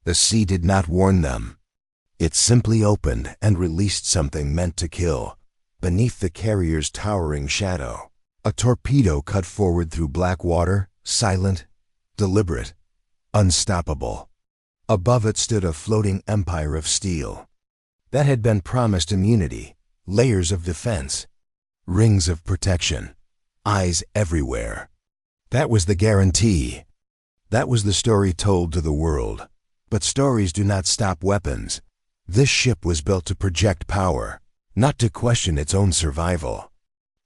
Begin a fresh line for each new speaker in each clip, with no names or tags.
The sea did not warn them. It simply opened and released something meant to kill. Beneath the carrier's towering shadow, a torpedo cut forward through black water, silent, deliberate, unstoppable. Above it stood a floating empire of steel that had been promised immunity, layers of defense, rings of protection, eyes everywhere. That was the guarantee. That was the story told to the world. But stories do not stop weapons. This ship was built to project power, not to question its own survival.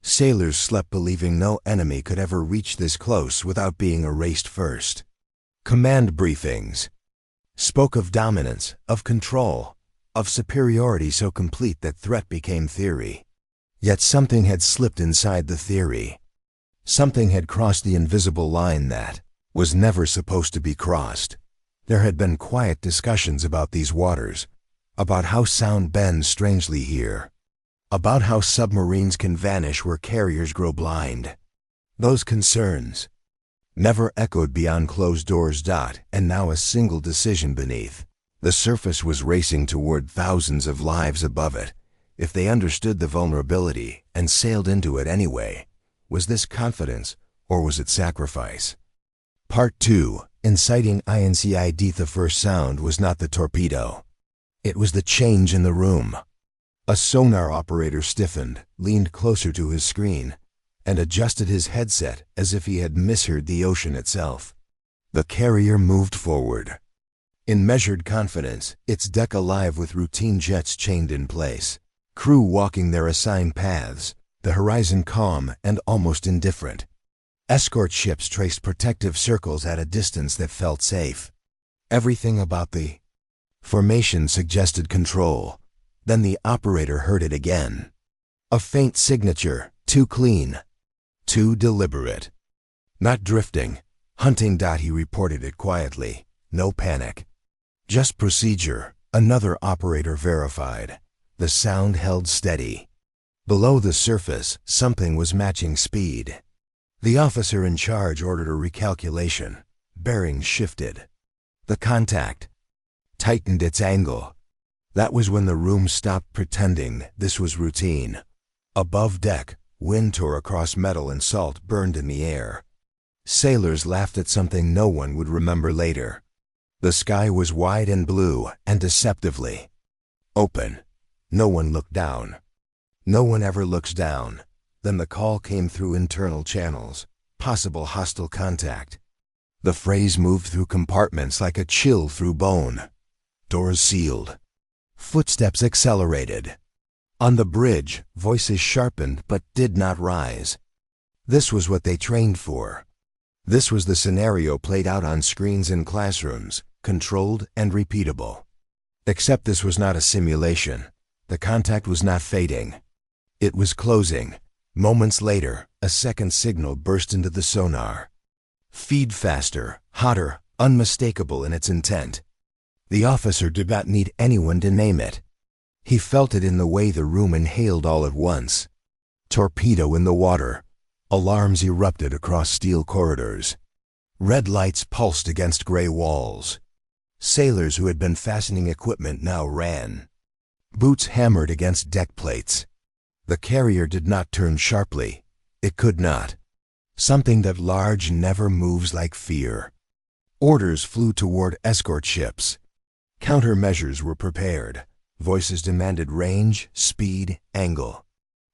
Sailors slept believing no enemy could ever reach this close without being erased first. Command briefings spoke of dominance, of control, of superiority so complete that threat became theory. Yet something had slipped inside the theory. Something had crossed the invisible line that was never supposed to be crossed. There had been quiet discussions about these waters, about how sound bends strangely here, about how submarines can vanish where carriers grow blind. Those concerns never echoed beyond closed doors. And now a single decision beneath the surface was racing toward thousands of lives above it. If they understood the vulnerability and sailed into it anyway, was this confidence or was it sacrifice? Part 2. Inciting incident. The first sound was not the torpedo. It was the change in the room. A sonar operator stiffened, leaned closer to his screen, and adjusted his headset as if he had misheard the ocean itself. The carrier moved forward. In measured confidence, its deck alive with routine jets chained in place, crew walking their assigned paths, the horizon calm and almost indifferent. Escort ships traced protective circles at a distance that felt safe. Everything about the formation suggested control. Then the operator heard it again. A faint signature, too clean, too deliberate. Not drifting, hunting. He reported it quietly. No panic. Just procedure. Another operator verified. The sound held steady. Below the surface, something was matching speed. The officer in charge ordered a recalculation. Bearings shifted. The contact tightened its angle. That was when the room stopped pretending this was routine. Above deck, wind tore across metal and salt burned in the air. Sailors laughed at something no one would remember later. The sky was wide and blue and deceptively open. No one looked down. No one ever looks down. Then the call came through internal channels. Possible hostile contact. The phrase moved through compartments like a chill through bone. Doors sealed. Footsteps accelerated. On the bridge, voices sharpened but did not rise. This was what they trained for. This was the scenario played out on screens in classrooms, controlled and repeatable. Except this was not a simulation. The contact was not fading. It was closing. Moments later, a second signal burst into the sonar. Feed faster, hotter, unmistakable in its intent. The officer did not need anyone to name it. He felt it in the way the room inhaled all at once. Torpedo in the water. Alarms erupted across steel corridors. Red lights pulsed against gray walls. Sailors who had been fastening equipment now ran. Boots hammered against deck plates. The carrier did not turn sharply. It could not. Something that large never moves like fear. Orders flew toward escort ships. Countermeasures were prepared. Voices demanded range, speed, angle.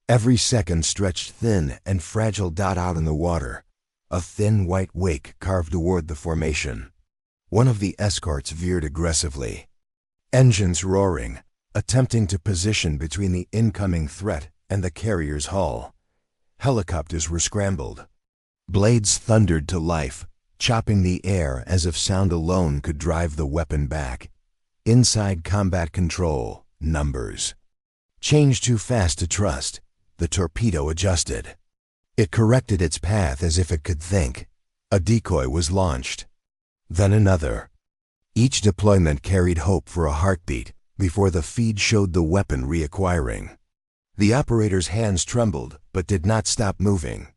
Every second stretched thin and fragile. Out in the water, a thin white wake carved toward the formation. One of the escorts veered aggressively. Engines roaring, attempting to position between the incoming threat and the carrier's hull. Helicopters were scrambled. Blades thundered to life, chopping the air as if sound alone could drive the weapon back. Inside combat control, numbers. Changed too fast to trust. The torpedo adjusted. It corrected its path as if it could think. A decoy was launched. Then another. Each deployment carried hope for a heartbeat before the feed showed the weapon reacquiring. The operator's hands trembled but did not stop moving.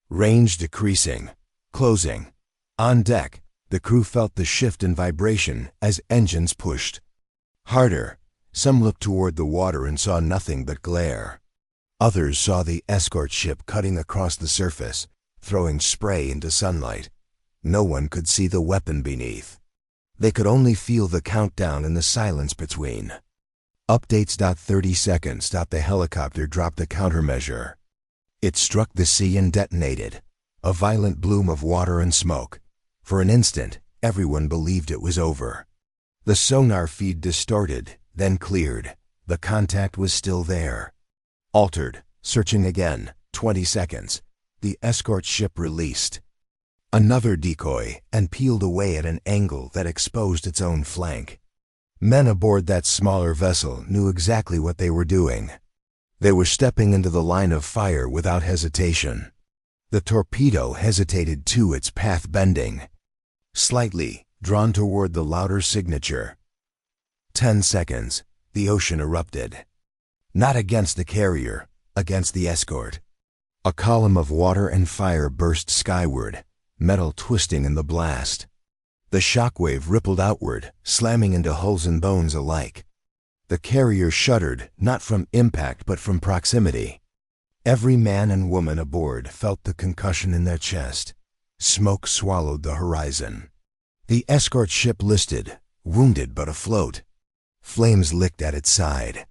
Range decreasing. Closing. On deck, The crew felt the shift in vibration as engines pushed harder. Some looked toward the water and saw nothing but glare. Others saw the escort ship cutting across the surface, throwing spray into sunlight. No one could see the weapon beneath. They could only feel the countdown in the silence between. Updates. 30 seconds. The helicopter dropped the countermeasure. It struck the sea and detonated, a violent bloom of water and smoke. For an instant, everyone believed it was over. The sonar feed distorted, then cleared. The contact was still there. Altered, searching again. 20 seconds. The escort ship released another decoy and peeled away at an angle that exposed its own flank. Men aboard that smaller vessel knew exactly what they were doing. They were stepping into the line of fire without hesitation. The Torpedo hesitated too, its path bending slightly, drawn toward the louder signature. 10 seconds. The ocean erupted. Not against the carrier, against the escort. A column of water and fire burst skyward, metal twisting in the blast. The shockwave rippled outward, slamming into hulls and bones alike. The carrier shuddered, not from impact but from proximity. Every man and woman aboard felt the concussion in their chest. Smoke swallowed the horizon. The escort ship listed, wounded but afloat. Flames licked at its side.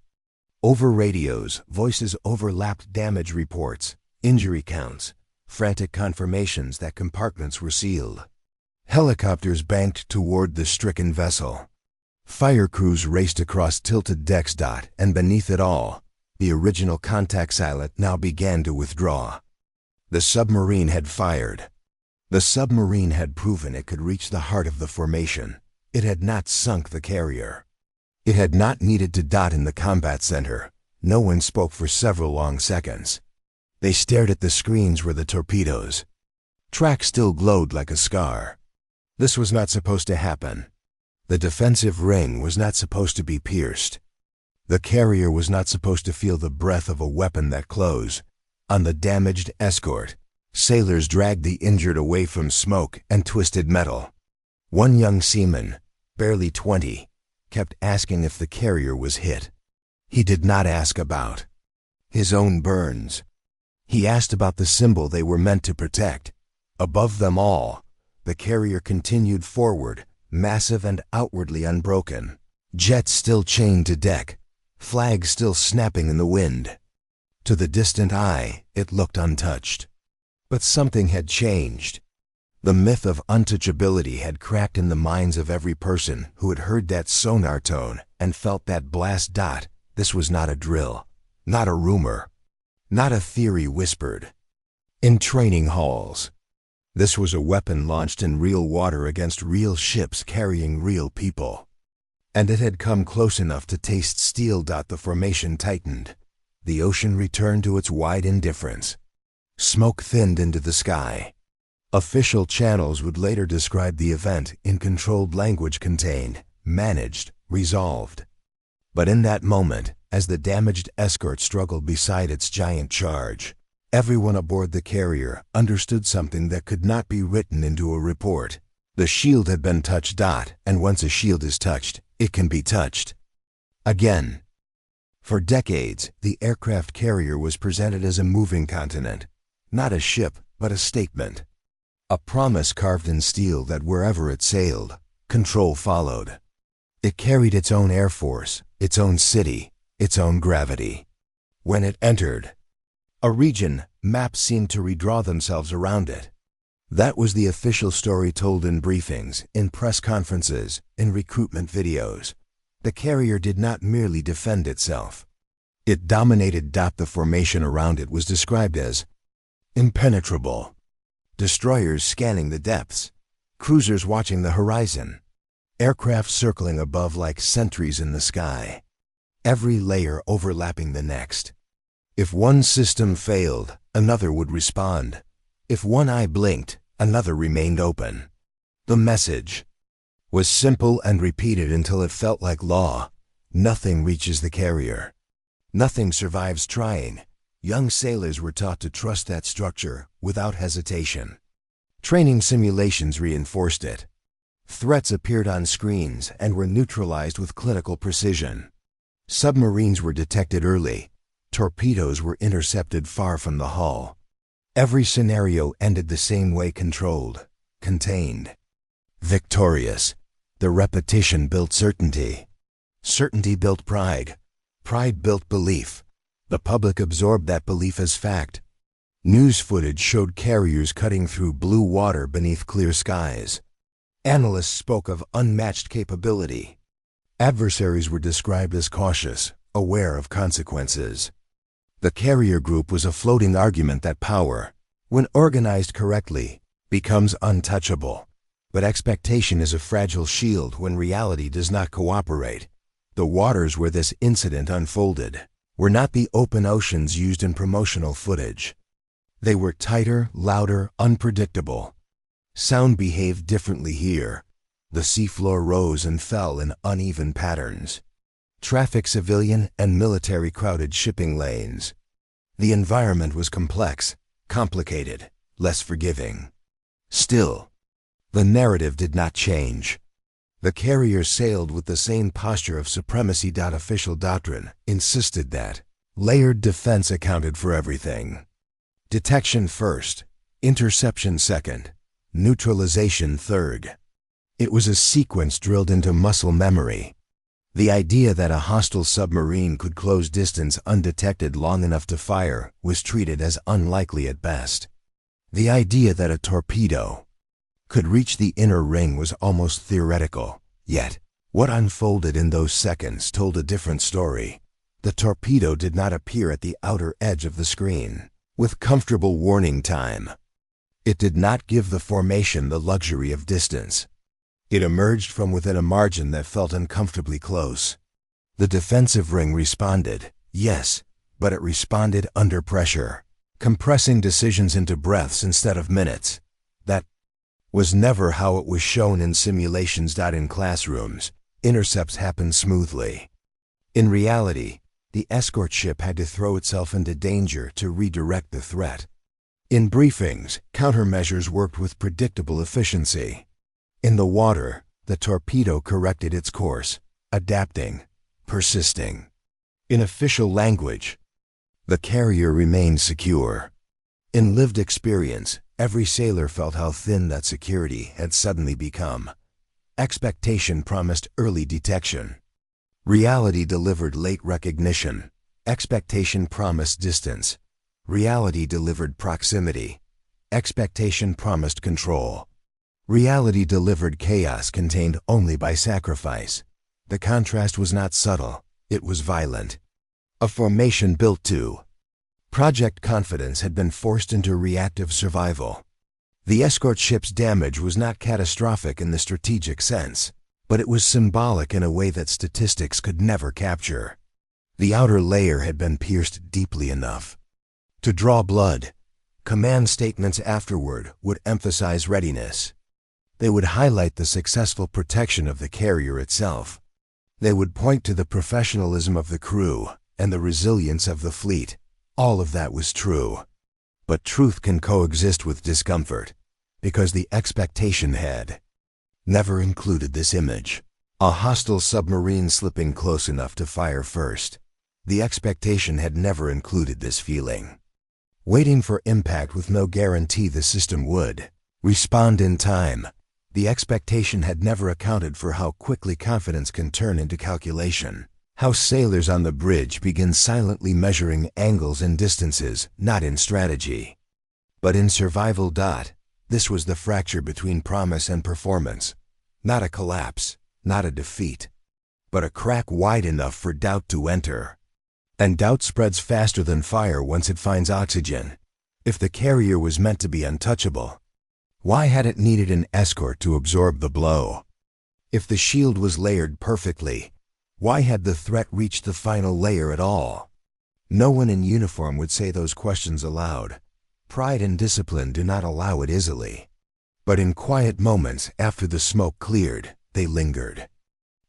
Over radios, voices overlapped damage reports, injury counts, frantic confirmations that compartments were sealed. Helicopters banked toward the stricken vessel. Fire crews raced across tilted decks. And beneath it all, the original contact silent now began to withdraw. The submarine had fired. The submarine had proven it could reach the heart of the formation. It had not sunk the carrier. It had not needed to dot in the combat center. No one spoke for several long seconds. They stared at the screens where the torpedoes. Track still glowed like a scar. This was not supposed to happen. The defensive ring was not supposed to be pierced. The carrier was not supposed to feel the breath of a weapon that close. On the damaged escort, sailors dragged the injured away from smoke and twisted metal. One young seaman, barely 20, kept asking if the carrier was hit. He did not ask about his own burns. He asked about the symbol they were meant to protect. Above them all, the carrier continued forward, massive and outwardly unbroken. Jets still chained to deck, flags still snapping in the wind. To the distant eye, it looked untouched. But something had changed. The myth of untouchability had cracked in the minds of every person who had heard that sonar tone and felt that blast. This was not a drill, not a rumor, not a theory whispered in training halls. This was a weapon launched in real water against real ships carrying real people. And it had come close enough to taste steel. The formation tightened. The ocean returned to its wide indifference. Smoke thinned into the sky. Official channels would later describe the event in controlled language: contained, managed, resolved. But in that moment, as the damaged escort struggled beside its giant charge, everyone aboard the carrier understood something that could not be written into a report. The shield had been touched. And once a shield is touched, it can be touched again. For decades, the aircraft carrier was presented as a moving continent, not a ship, but a statement. A promise carved in steel that wherever it sailed, control followed. It carried its own air force, its own city, its own gravity. When it entered a region, maps seemed to redraw themselves around it. That was the official story told in briefings, in press conferences, in recruitment videos. The carrier did not merely defend itself. It dominated. The formation around it was described as impenetrable. Destroyers scanning the depths, cruisers watching the horizon, aircraft circling above like sentries in the sky, every layer overlapping the next. If one system failed, another would respond. If one eye blinked, another remained open. The message was simple and repeated until it felt like law. Nothing reaches the carrier. Nothing survives trying. Young sailors were taught to trust that structure without hesitation. Training simulations reinforced it. Threats appeared on screens and were neutralized with clinical precision. Submarines were detected early. Torpedoes were intercepted far from the hull. Every scenario ended the same way: controlled, contained, victorious. The repetition built certainty. Certainty built pride. Pride built belief. The public absorbed that belief as fact. News footage showed carriers cutting through blue water beneath clear skies. Analysts spoke of unmatched capability. Adversaries were described as cautious, aware of consequences. The carrier group was a floating argument that power, when organized correctly, becomes untouchable. But expectation is a fragile shield when reality does not cooperate. The waters where this incident unfolded were not the open oceans used in promotional footage. They were tighter, louder, unpredictable. Sound behaved differently here. The seafloor rose and fell in uneven patterns. Traffic, civilian and military, crowded shipping lanes. The environment was complex, complicated, less forgiving. Still, the narrative did not change. The carrier sailed with the same posture of supremacy. Official doctrine insisted that layered defense accounted for everything. Detection first, interception second, neutralization third. It was a sequence drilled into muscle memory. The idea that a hostile submarine could close distance undetected long enough to fire was treated as unlikely at best. The idea that a torpedo could reach the inner ring was almost theoretical. Yet, what unfolded in those seconds told a different story. The torpedo did not appear at the outer edge of the screen, with comfortable warning time. It did not give the formation the luxury of distance. It emerged from within a margin that felt uncomfortably close. The defensive ring responded, yes, but it responded under pressure, compressing decisions into breaths instead of minutes. That was never how it was shown in simulations. In classrooms, intercepts happened smoothly. In reality, the escort ship had to throw itself into danger to redirect the threat. In briefings, countermeasures worked with predictable efficiency. In the water, the torpedo corrected its course, adapting, persisting. In official language, the carrier remained secure. In lived experience, every sailor felt how thin that security had suddenly become. Expectation promised early detection. Reality delivered late recognition. Expectation promised distance. Reality delivered proximity. Expectation promised control. Reality delivered chaos contained only by sacrifice. The contrast was not subtle, it was violent. A formation built to Project Confidence had been forced into reactive survival. The escort ship's damage was not catastrophic in the strategic sense, but it was symbolic in a way that statistics could never capture. The outer layer had been pierced deeply enough to draw blood. Command statements afterward would emphasize readiness. They would highlight the successful protection of the carrier itself. They would point to the professionalism of the crew and the resilience of the fleet. All of that was true. But truth can coexist with discomfort, because the expectation had never included this image. A hostile submarine slipping close enough to fire first. The expectation had never included this feeling. Waiting for impact with no guarantee the system would respond in time. The expectation had never accounted for how quickly confidence can turn into calculation. How sailors on the bridge begin silently measuring angles and distances, not in strategy, but in survival. This was the fracture between promise and performance. Not a collapse, not a defeat, but a crack wide enough for doubt to enter. And doubt spreads faster than fire once it finds oxygen. If the carrier was meant to be untouchable, why had it needed an escort to absorb the blow? If the shield was layered perfectly, why had the threat reached the final layer at all? No one in uniform would say those questions aloud. Pride and discipline do not allow it easily. But in quiet moments after the smoke cleared, they lingered.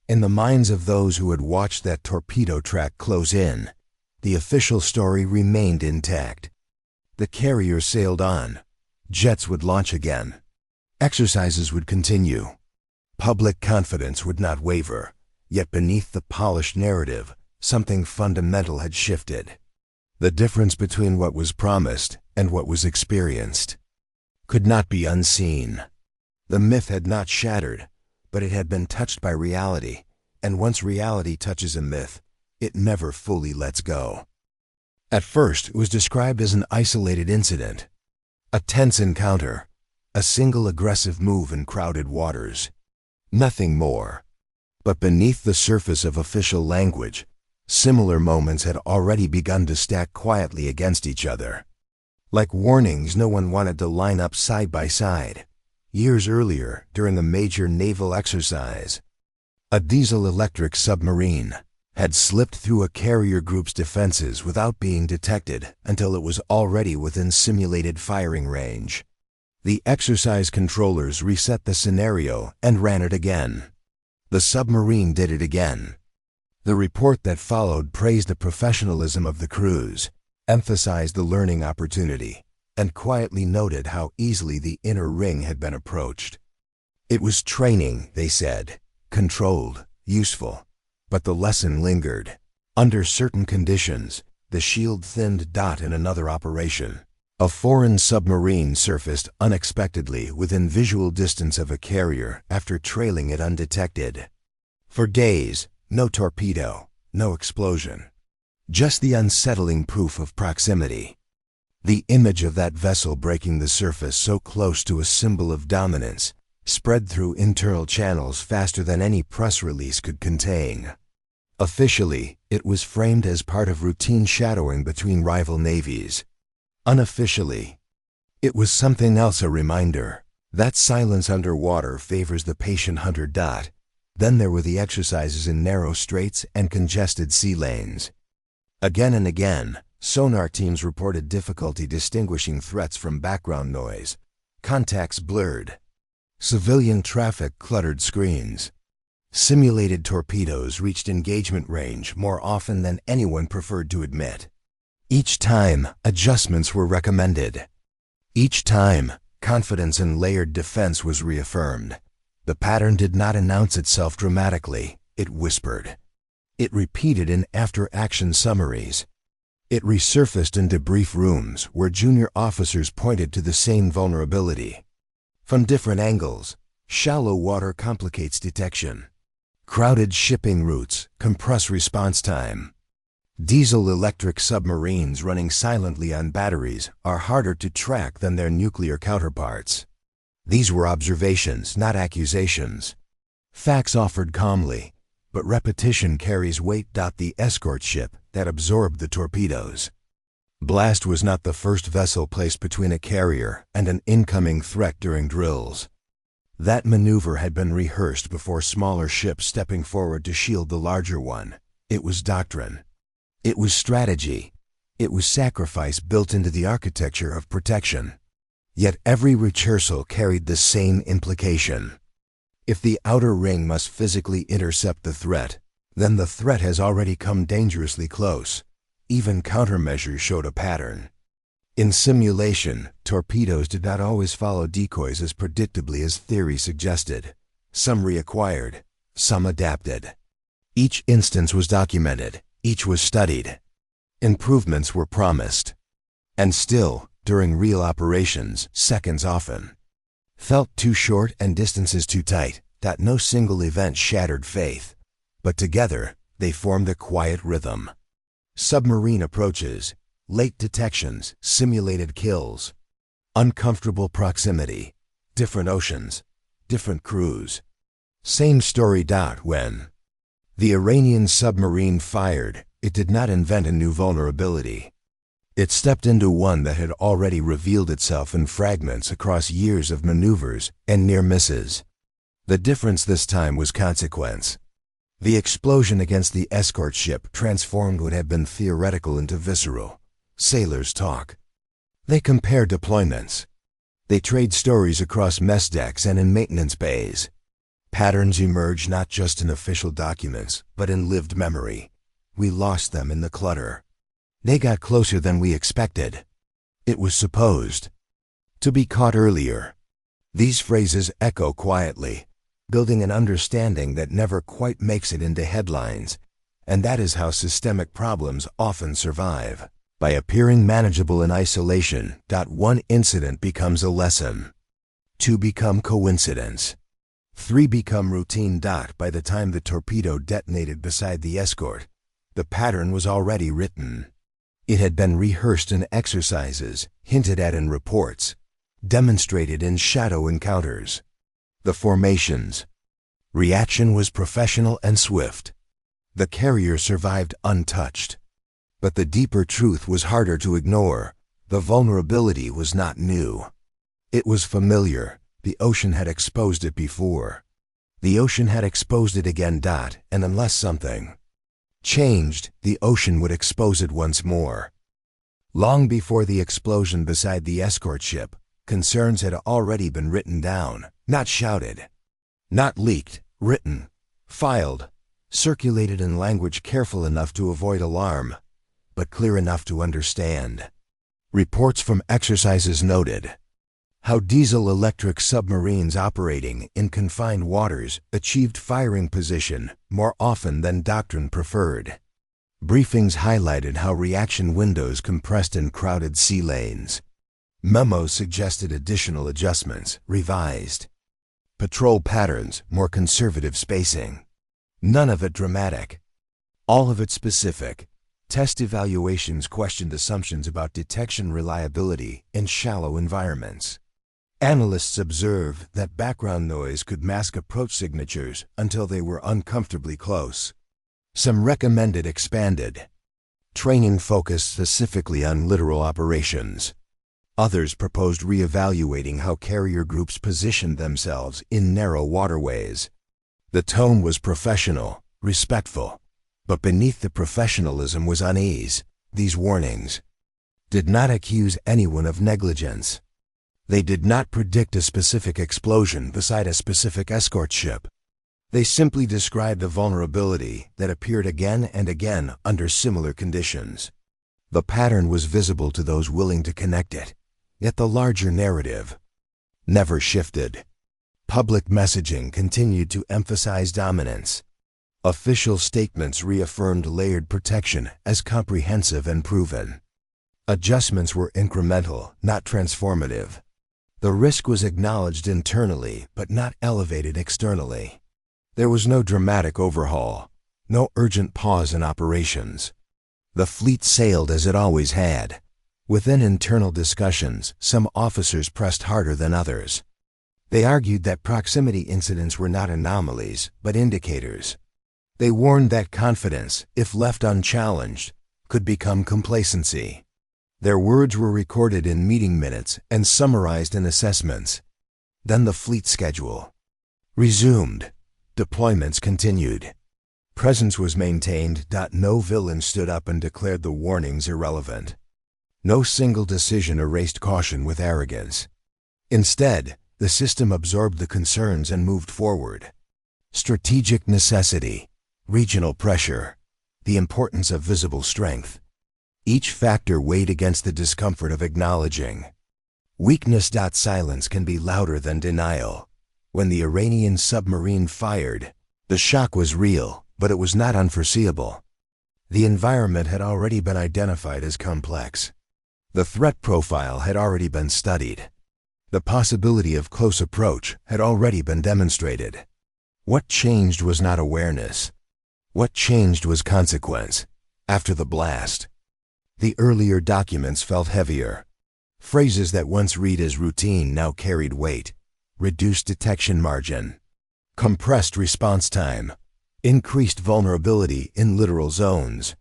In the minds of those who had watched that torpedo track close in, the official story remained intact. The carrier sailed on. Jets would launch again. Exercises would continue. Public confidence would not waver, yet beneath the polished narrative, something fundamental had shifted. The difference between what was promised and what was experienced could not be unseen. The myth had not shattered, but it had been touched by reality, and once reality touches a myth, it never fully lets go. At first, it was described as an isolated incident, a tense encounter, a single aggressive move in crowded waters. Nothing more. But beneath the surface of official language, similar moments had already begun to stack quietly against each other. Like warnings no one wanted to line up side by side. Years earlier, during a major naval exercise, a diesel-electric submarine had slipped through a carrier group's defenses without being detected until it was already within simulated firing range. The exercise controllers reset the scenario and ran it again. The submarine did it again. The report that followed praised the professionalism of the crews, emphasized the learning opportunity, and quietly noted how easily the inner ring had been approached. It was training, they said, controlled, useful, but the lesson lingered. Under certain conditions, the shield-thinned dot in another operation, a foreign submarine surfaced unexpectedly within visual distance of a carrier after trailing it undetected. For days, no torpedo, no explosion. Just the unsettling proof of proximity. The image of that vessel breaking the surface so close to a symbol of dominance spread through internal channels faster than any press release could contain. Officially, it was framed as part of routine shadowing between rival navies. Unofficially, it was something else, a reminder that silence underwater favors the patient hunter. Then there were the exercises in narrow straits and congested sea lanes. Again and again, sonar teams reported difficulty distinguishing threats from background noise. Contacts blurred. Civilian traffic cluttered screens. Simulated torpedoes reached engagement range more often than anyone preferred to admit. Each time, adjustments were recommended. Each time, confidence in layered defense was reaffirmed. The pattern did not announce itself dramatically, it whispered. It repeated in after-action summaries. It resurfaced in debrief rooms where junior officers pointed to the same vulnerability. From different angles, shallow water complicates detection. Crowded shipping routes compress response time. Diesel-electric submarines running silently on batteries are harder to track than their nuclear counterparts. These were observations, not accusations. Facts offered calmly, but repetition carries weight. The escort ship that absorbed the torpedoes. Blast was not the first vessel placed between a carrier and an incoming threat during drills. That maneuver had been rehearsed before smaller ships stepping forward to shield the larger one. It was doctrine. It was strategy. It was sacrifice built into the architecture of protection. Yet every rehearsal carried the same implication. If the outer ring must physically intercept the threat, then the threat has already come dangerously close. Even countermeasures showed a pattern. In simulation, torpedoes did not always follow decoys as predictably as theory suggested. Some reacquired, some adapted. Each instance was documented, each was studied. Improvements were promised. And still, during real operations, seconds often felt too short and distances too tight. That no single event shattered faith, but together they formed a quiet rhythm. Submarine approaches, late detections, simulated kills, uncomfortable proximity, different oceans, different crews. Same story. When the Iranian submarine fired, it did not invent a new vulnerability. It stepped into one that had already revealed itself in fragments across years of maneuvers and near misses. The difference this time was consequence. The explosion against the escort ship transformed what had been theoretical into visceral. Sailors talk. They compare deployments. They trade stories across mess decks and in maintenance bays. Patterns emerge not just in official documents, but in lived memory. We lost them in the clutter. They got closer than we expected. It was supposed to be caught earlier. These phrases echo quietly, building an understanding that never quite makes it into headlines, and that is how systemic problems often survive. By appearing manageable in isolation, one incident becomes a lesson. 2 become coincidence. 3 become routine. By the time the torpedo detonated beside the escort, the pattern was already written. It had been rehearsed in exercises, hinted at in reports, demonstrated in shadow encounters. The formations. Reaction was professional and swift. The carrier survived untouched. But the deeper truth was harder to ignore. The vulnerability was not new. It was familiar. The ocean had exposed it before. The ocean had exposed it again. And unless something changed, the ocean would expose it once more. Long before the explosion beside the escort ship, concerns had already been written down, not shouted, not leaked, written, filed, circulated in language careful enough to avoid alarm, but clear enough to understand. Reports from exercises noted how diesel-electric submarines operating in confined waters achieved firing position more often than doctrine preferred. Briefings highlighted how reaction windows compressed in crowded sea lanes. Memos suggested additional adjustments, revised. Patrol patterns, more conservative spacing. None of it dramatic. All of it specific. Test evaluations questioned assumptions about detection reliability in shallow environments. Analysts observed that background noise could mask approach signatures until they were uncomfortably close. Some recommended expanded training focused specifically on littoral operations. Others proposed re-evaluating how carrier groups positioned themselves in narrow waterways. The tone was professional, respectful, but beneath the professionalism was unease. These warnings did not accuse anyone of negligence. They did not predict a specific explosion beside a specific escort ship. They simply described a vulnerability that appeared again and again under similar conditions. The pattern was visible to those willing to connect it, yet the larger narrative never shifted. Public messaging continued to emphasize dominance. Official statements reaffirmed layered protection as comprehensive and proven. Adjustments were incremental, not transformative. The risk was acknowledged internally, but not elevated externally. There was no dramatic overhaul, no urgent pause in operations. The fleet sailed as it always had. Within internal discussions, some officers pressed harder than others. They argued that proximity incidents were not anomalies, but indicators. They warned that confidence, if left unchallenged, could become complacency. Their words were recorded in meeting minutes and summarized in assessments. Then the fleet schedule resumed. Deployments continued. Presence was maintained. No villain stood up and declared the warnings irrelevant. No single decision erased caution with arrogance. Instead, the system absorbed the concerns and moved forward. Strategic necessity, regional pressure, the importance of visible strength. Each factor weighed against the discomfort of acknowledging weakness. Silence can be louder than denial. When the Iranian submarine fired, the shock was real, but it was not unforeseeable. The environment had already been identified as complex. The threat profile had already been studied. The possibility of close approach had already been demonstrated. What changed was not awareness. What changed was consequence. After the blast, the earlier documents felt heavier. Phrases that once read as routine now carried weight. Reduced detection margin, compressed response time, increased vulnerability in littoral zones.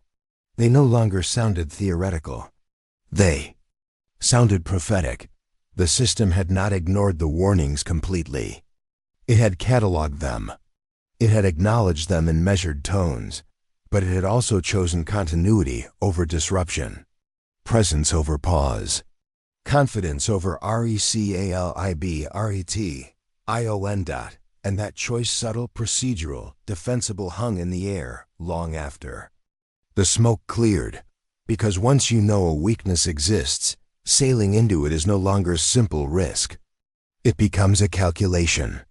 They no longer sounded theoretical. They sounded prophetic. The system had not ignored the warnings completely. It had cataloged them. It had acknowledged them in measured tones, but it had also chosen continuity over disruption, presence over pause, confidence over recalibrate, and that choice subtle, procedural, defensible hung in the air long after the smoke cleared, because once you know a weakness exists, sailing into it is no longer simple risk. It becomes a calculation.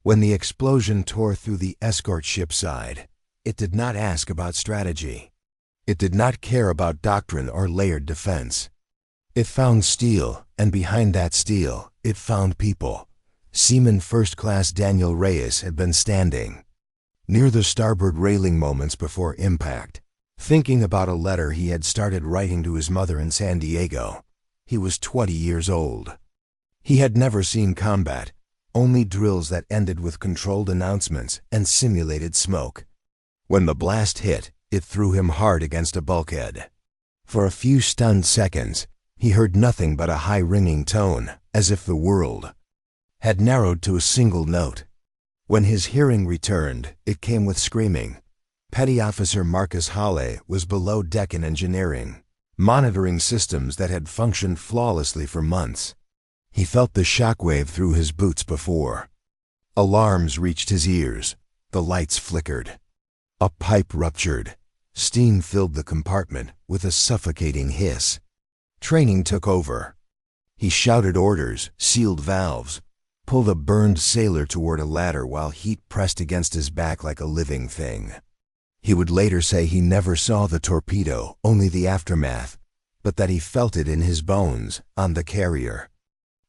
When the explosion tore through the escort ship's side, it did not ask about strategy. It did not care about doctrine or layered defense. It found steel, and behind that steel, it found people. Seaman First Class Daniel Reyes had been standing near the starboard railing moments before impact, thinking about a letter he had started writing to his mother in San Diego. He was 20 years old. He had never seen combat, only drills that ended with controlled announcements and simulated smoke. When the blast hit, it threw him hard against a bulkhead. For a few stunned seconds, he heard nothing but a high ringing tone, as if the world had narrowed to a single note. When his hearing returned, it came with screaming. Petty Officer Marcus Halle was below deck in engineering, monitoring systems that had functioned flawlessly for months. He felt the shockwave through his boots before. Alarms reached his ears. The lights flickered. A pipe ruptured. Steam filled the compartment with a suffocating hiss. Training took over. He shouted orders, sealed valves, pulled a burned sailor toward a ladder while heat pressed against his back like a living thing. He would later say he never saw the torpedo, only the aftermath, but that he felt it in his bones, on the carrier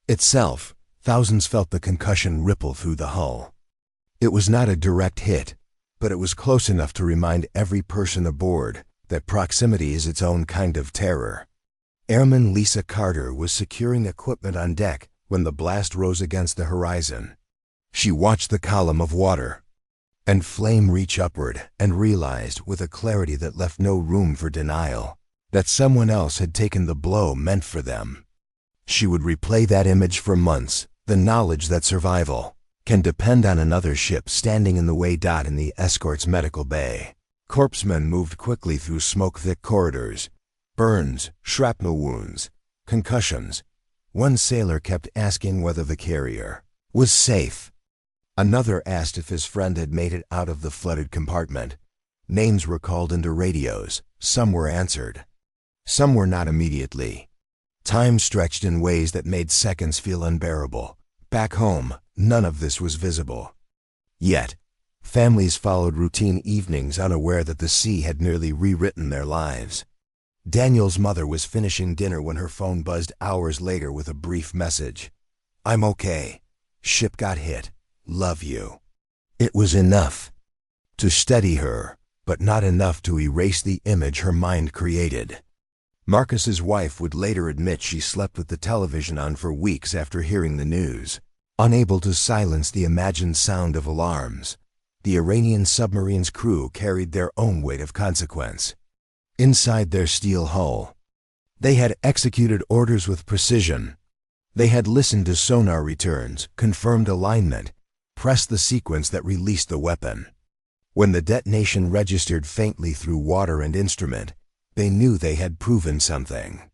itself. Thousands felt the concussion ripple through the hull. It was not a direct hit, but it was close enough to remind every person aboard that proximity is its own kind of terror. Airman Lisa Carter was securing equipment on deck when the blast rose against the horizon. She watched the column of water and flame reach upward and realized, with a clarity that left no room for denial, that someone else had taken the blow meant for them. She would replay that image for months, the knowledge that survival can depend on another ship standing in the way. In the escort's medical bay, corpsmen moved quickly through smoke-thick corridors. Burns, shrapnel wounds, concussions. One sailor kept asking whether the carrier was safe. Another asked if his friend had made it out of the flooded compartment. Names were called into radios. Some were answered. Some were not immediately. Time stretched in ways that made seconds feel unbearable. Back home, none of this was visible. Yet, families followed routine evenings unaware that the sea had nearly rewritten their lives. Daniel's mother was finishing dinner when her phone buzzed hours later with a brief message. "I'm okay. Ship got hit. Love you." It was enough to steady her, but not enough to erase the image her mind created. Marcus's wife would later admit she slept with the television on for weeks after hearing the news, unable to silence the imagined sound of alarms. The Iranian submarine's crew carried their own weight of consequence. Inside their steel hull, they had executed orders with precision. They had listened to sonar returns, confirmed alignment, pressed the sequence that released the weapon. When the detonation registered faintly through water and instrument, they knew they had proven something.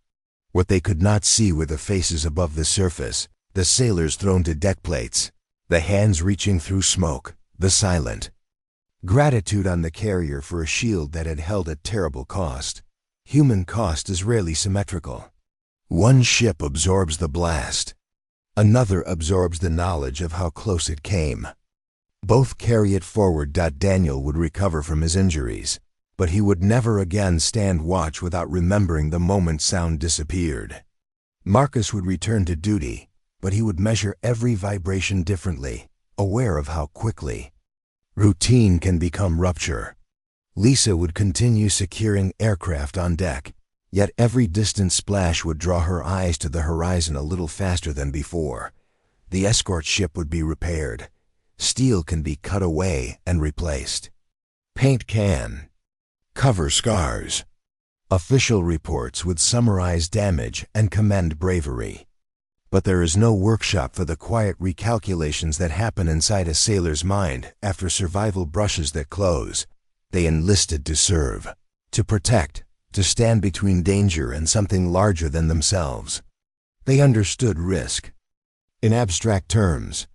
What they could not see were the faces above the surface, the sailors thrown to deck plates, the hands reaching through smoke, the silent gratitude on the carrier for a shield that had held at terrible cost. Human cost is rarely symmetrical. One ship absorbs the blast. Another absorbs the knowledge of how close it came. Both carry it forward. Daniel would recover from his injuries, but he would never again stand watch without remembering the moment sound disappeared. Marcus would return to duty, but he would measure every vibration differently, aware of how quickly routine can become rupture. Lisa would continue securing aircraft on deck, yet every distant splash would draw her eyes to the horizon a little faster than before. The escort ship would be repaired. Steel can be cut away and replaced. Paint can cover scars. Official reports would summarize damage and commend bravery. But there is no workshop for the quiet recalculations that happen inside a sailor's mind after survival brushes that close. They enlisted to serve, to protect, to stand between danger and something larger than themselves. They understood risk. In abstract terms,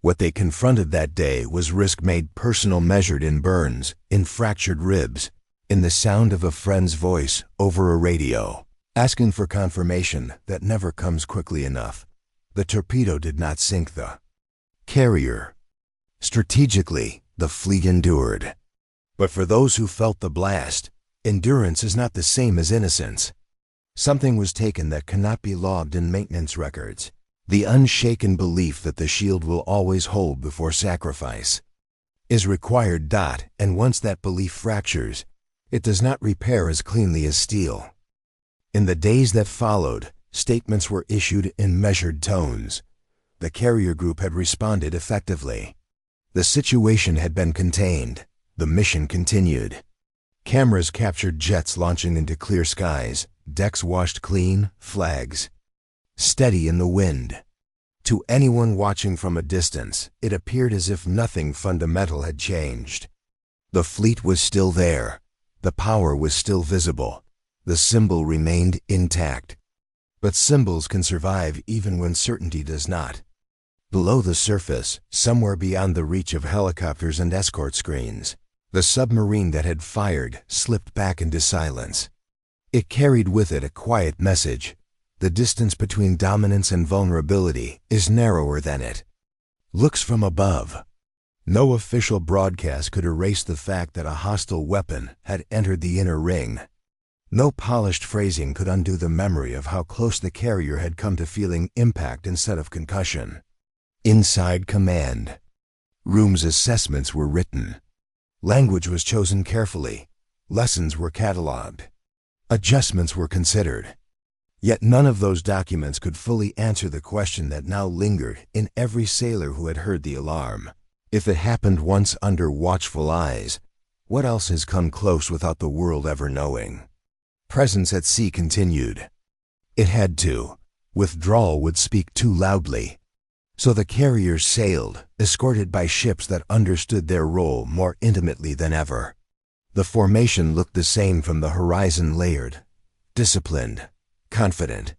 what they confronted that day was risk made personal, measured in burns, in fractured ribs, in the sound of a friend's voice over a radio, asking for confirmation that never comes quickly enough. The torpedo did not sink the carrier. Strategically, the fleet endured. But for those who felt the blast, endurance is not the same as innocence. Something was taken that cannot be logged in maintenance records. The unshaken belief that the shield will always hold before sacrifice is required. And once that belief fractures, it does not repair as cleanly as steel. In the days that followed, statements were issued in measured tones. The carrier group had responded effectively. The situation had been contained. The mission continued. Cameras captured jets launching into clear skies, decks washed clean, flags steady in the wind. To anyone watching from a distance, it appeared as if nothing fundamental had changed. The fleet was still there. The power was still visible. The symbol remained intact. But symbols can survive even when certainty does not. Below the surface, somewhere beyond the reach of helicopters and escort screens, the submarine that had fired slipped back into silence. It carried with it a quiet message. The distance between dominance and vulnerability is narrower than it looks from above. No official broadcast could erase the fact that a hostile weapon had entered the inner ring. No polished phrasing could undo the memory of how close the carrier had come to feeling impact instead of concussion. Inside command room's assessments were written. Language was chosen carefully. Lessons were cataloged. Adjustments were considered. Yet none of those documents could fully answer the question that now lingered in every sailor who had heard the alarm. If it happened once under watchful eyes, what else has come close without the world ever knowing? Presence at sea continued. It had to. Withdrawal would speak too loudly. So the carriers sailed, escorted by ships that understood their role more intimately than ever. The formation looked the same from the horizon, layered, disciplined, confident.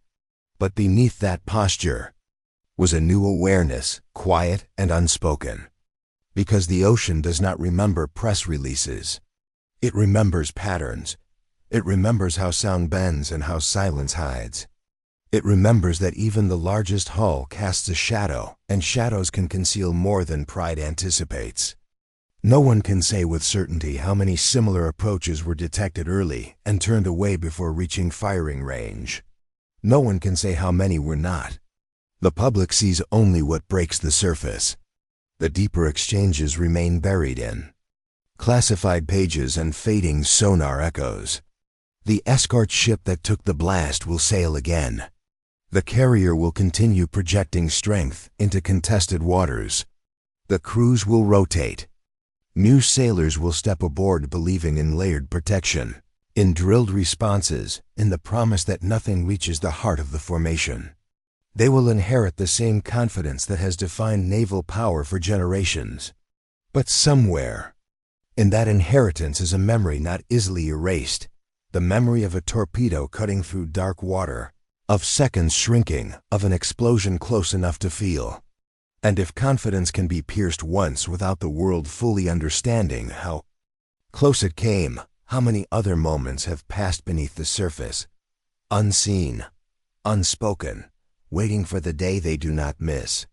But beneath that posture was a new awareness, quiet and unspoken. Because the ocean does not remember press releases. It remembers patterns. It remembers how sound bends and how silence hides. It remembers that even the largest hull casts a shadow, and shadows can conceal more than pride anticipates. No one can say with certainty how many similar approaches were detected early and turned away before reaching firing range. No one can say how many were not. The public sees only what breaks the surface. The deeper exchanges remain buried in classified pages and fading sonar echoes. The escort ship that took the blast will sail again. The carrier will continue projecting strength into contested waters. The crews will rotate. New sailors will step aboard believing in layered protection, in drilled responses, in the promise that nothing reaches the heart of the formation. They will inherit the same confidence that has defined naval power for generations. But somewhere in that inheritance is a memory not easily erased, the memory of a torpedo cutting through dark water, of seconds shrinking, of an explosion close enough to feel. And if confidence can be pierced once without the world fully understanding how close it came, how many other moments have passed beneath the surface, unseen, unspoken, waiting for the day they do not miss.